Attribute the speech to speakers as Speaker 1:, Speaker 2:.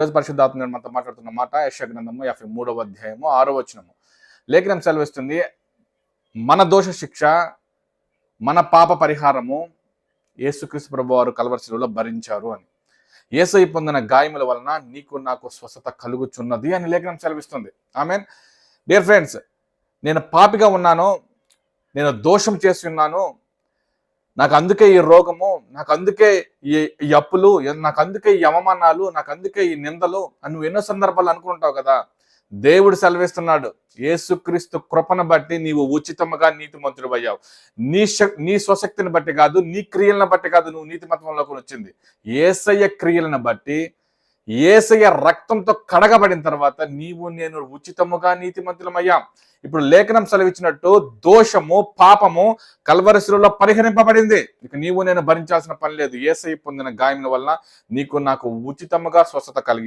Speaker 1: ఈరోజు పరిశుద్ధాత్మ మనతో మాట్లాడుతున్న మాట యెషయా గ్రంథము 53వ అధ్యాయము 6వ వచనము. లేఖనం సెలవిస్తుంది, మన దోష శిక్ష, మన పాప పరిహారము యేసుక్రీస్తు ప్రభువారు కల్వరి శిలువలో భరించారు అని. యేసయ్య పొందిన గాయముల వలన నీకు నాకు స్వస్థత కలుగుచున్నది అని లేఖనం సెలవిస్తుంది. ఆమేన్. డియర్ ఫ్రెండ్స్, నేను పాపిగా ఉన్నాను, నేను దోషం చేసి ఉన్నాను, నాకు అందుకే ఈ రోగము, నాకు అందుకే ఈ అప్పులు, నాకు అందుకే ఈ అవమానాలు, నాకు అందుకే ఈ నిందలు అని నువ్వు ఎన్నో సందర్భాలు అనుకుంటావు కదా. దేవుడు సెలవిస్తున్నాడు, యేసుక్రీస్తు కృపను బట్టి నీవు ఉచితముగా నీతిమంతుడు అయ్యావు. నీ స్వశక్తిని బట్టి కాదు, నీ క్రియలను బట్టి కాదు నువ్వు నీతిమంతంలోకి వచ్చింది. యేసయ్య క్రియలను బట్టి, యేసయ్య రక్తంతో కడగబడిన తర్వాత నీవు నేను ఉచితముగా నీతిమంతులమయ్యాం. ఇప్పుడు లేఖనం సెలవిచ్చినట్టు దోషము, పాపము కల్వరి శిలువలో పరిహరింపబడింది. ఇక నీవు నేను భరించాల్సిన పని లేదు. యేసయ్య పొందిన గాయముల వలన నీకు నాకు ఉచితముగా స్వస్థత కలిగి